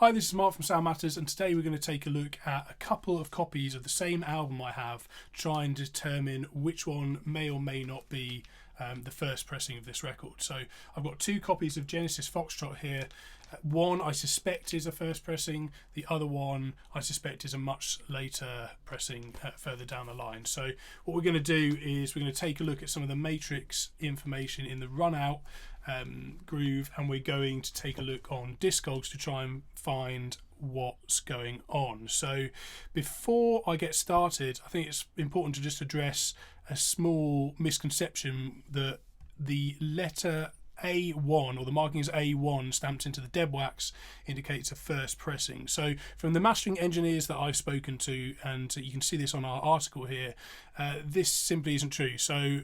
Hi, this is Mark from Sound Matters, and today we're going to take a look at a couple of copies of the same album I have, try and determine which one may or may not be the first pressing of this record. So I've got two copies of Genesis Foxtrot here. One I suspect is a first pressing, the other one I suspect is a much later pressing further down the line. So what we're going to do is we're going to take a look at some of the matrix information in the runout groove, and we're going to take a look on Discogs to try and find what's going on. So before I get started, I think it's important to just address a small misconception that the letter A1, or the marking is A1 stamped into the deadwax, indicates a first pressing. So from the mastering engineers that I've spoken to, and you can see this on our article here, this simply isn't true. So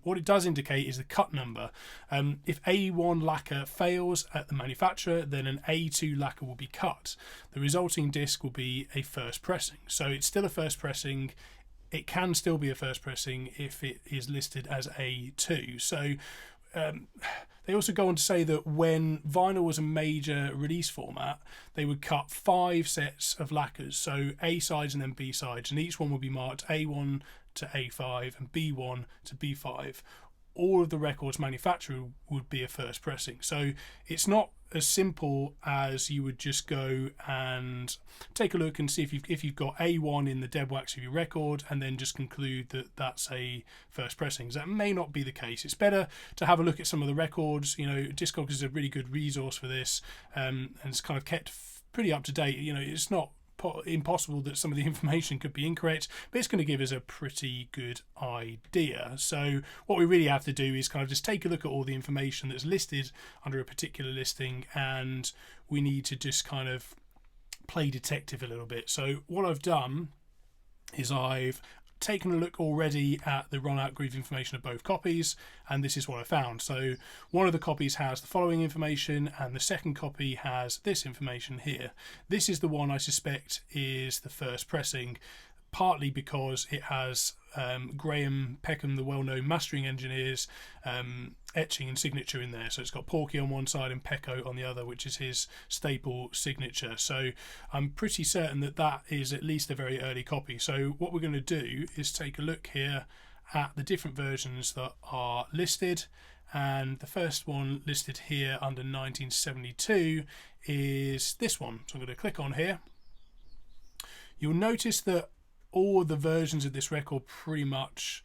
what it does indicate is the cut number. If A1 lacquer fails at the manufacturer, then an A2 lacquer will be cut. The resulting disc will be a first pressing. So it's still a first pressing. It can still be a first pressing if it is listed as A2. So they also go on to say that when vinyl was a major release format, they would cut 5 sets of lacquers, so A sides and then B sides, and each one would be marked A1 to A5 and B1 to B5. All of the records manufactured would be a first pressing. So it's not as simple as you would just go and take a look and see if you've got A1 in the deadwax of your record and then just conclude that that's a first pressing. That may not be the case. It's better to have a look at some of the records. You know, Discogs is a really good resource for this, and it's kind of kept pretty up to date. You know, it's not impossible that some of the information could be incorrect, but it's going to give us a pretty good idea. So what we really have to do is kind of just take a look at all the information that's listed under a particular listing, and we need to just kind of play detective a little bit. So what I've done is I've taken a look already at the runout groove information of both copies, and this is what I found. So one of the copies has the following information, and the second copy has this information here. This is the one I suspect is the first pressing, partly because it has Graham Peckham, the well-known mastering engineer's etching and signature in there. So it's got Porky on one side and Pecco on the other, which is his staple signature. So I'm pretty certain that that is at least a very early copy. So what we're going to do is take a look here at the different versions that are listed, and the first one listed here under 1972 is this one. So I'm going to click on here. You'll notice that all the versions of this record pretty much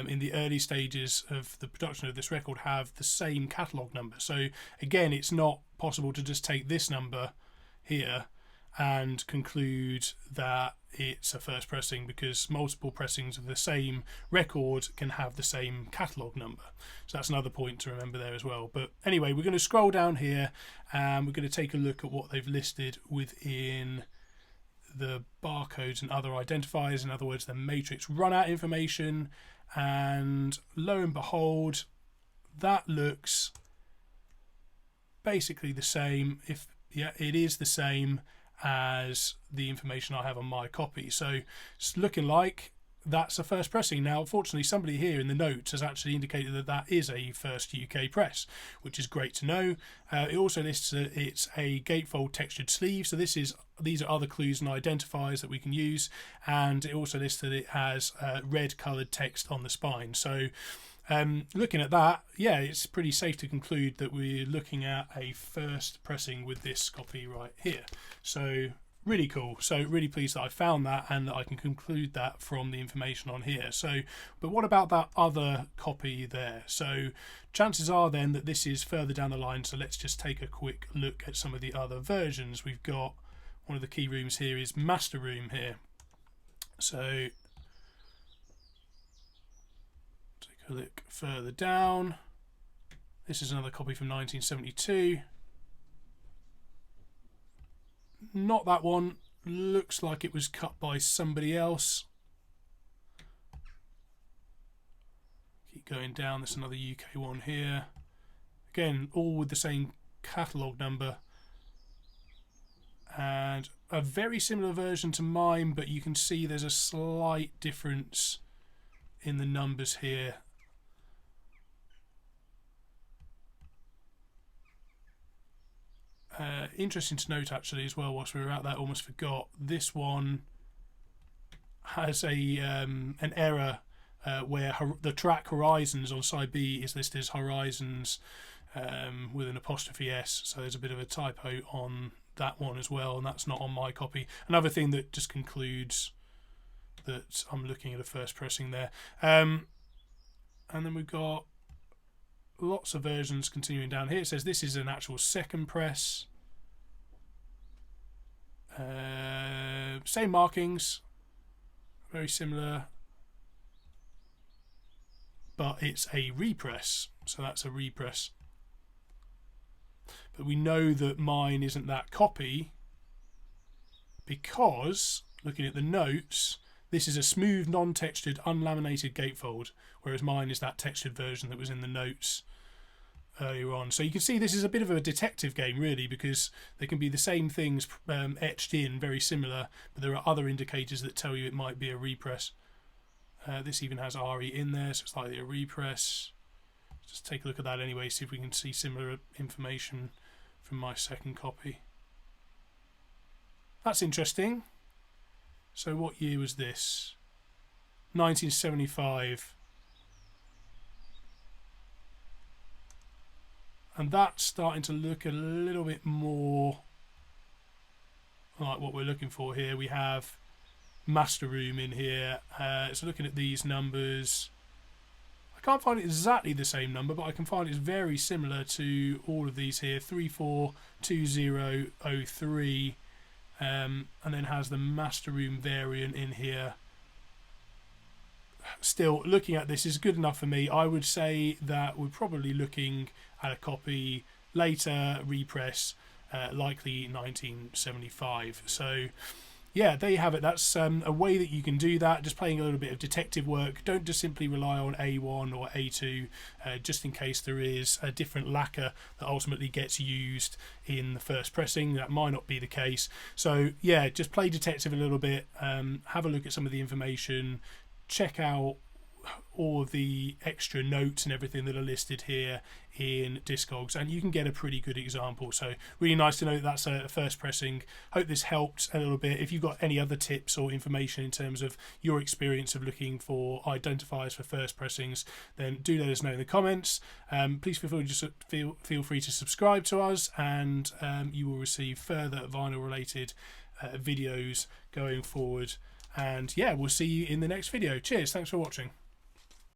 in the early stages of the production of this record have the same catalogue number. So again, it's not possible to just take this number here and conclude that it's a first pressing, because multiple pressings of the same record can have the same catalogue number. So that's another point to remember there as well. But anyway, we're going to scroll down here and we're going to take a look at what they've listed within the barcodes and other identifiers, in other words the matrix runout information, and lo and behold, that looks basically the same. It is the same as the information I have on my copy. So it's looking like that's a first pressing. Now, unfortunately, somebody here in the notes has actually indicated that that is a first UK press, which is great to know. It also lists that it's a gatefold textured sleeve. So these are other clues and identifiers that we can use. And it also lists that it has red coloured text on the spine. So looking at that, yeah, it's pretty safe to conclude that we're looking at a first pressing with this copy right here. So really cool. So really pleased that I found that and that I can conclude that from the information on here. So, but what about that other copy there? So chances are then that this is further down the line. So let's just take a quick look at some of the other versions. We've got one of the key rooms here is Master Room here. So take a look further down. This is another copy from 1972. Not that one. Looks like it was cut by somebody else. Keep going down. There's another UK one here. Again, all with the same catalogue number. And a very similar version to mine, but you can see there's a slight difference in the numbers here. Interesting to note actually as well, whilst we were at that, almost forgot, this one has a an error where the track Horizons on side B is listed as Horizons with an apostrophe S, so there's a bit of a typo on that one as well, and that's not on my copy. Another thing that just concludes that I'm looking at a first pressing there. And then we've got lots of versions continuing down here. It says this is an actual second press. Same markings, very similar, but it's a repress, so that's a repress. But we know that mine isn't that copy because, looking at the notes, this is a smooth, non-textured, unlaminated gatefold, whereas mine is that textured version that was in the notes earlier on. So you can see this is a bit of a detective game really, because there can be the same things etched in, very similar, but there are other indicators that tell you it might be a repress. This even has RE in there, so it's likely a repress. Just take a look at that anyway, see if we can see similar information from my second copy. That's interesting. So what year was this? 1975. And that's starting to look a little bit more like what we're looking for here. We have master room in here. So looking at these numbers, I can't find exactly the same number, but I can find it's very similar to all of these here. 342003. And then has the master room variant in here. Still, looking at this is good enough for me. I would say that we're probably looking at a copy later, repress, likely 1975. So yeah, there you have it. That's a way that you can do that, just playing a little bit of detective work. Don't just simply rely on A1 or A2, just in case there is a different lacquer that ultimately gets used in the first pressing. That might not be the case. So yeah, just play detective a little bit, have a look at some of the information, check out all of the extra notes and everything that are listed here in Discogs, and you can get a pretty good example. So really nice to know that that's a first pressing. Hope this helped a little bit. If you've got any other tips or information in terms of your experience of looking for identifiers for first pressings, then do let us know in the comments. Please feel free to subscribe to us, and you will receive further vinyl related videos going forward. And yeah, we'll see you in the next video. Cheers, thanks for watching.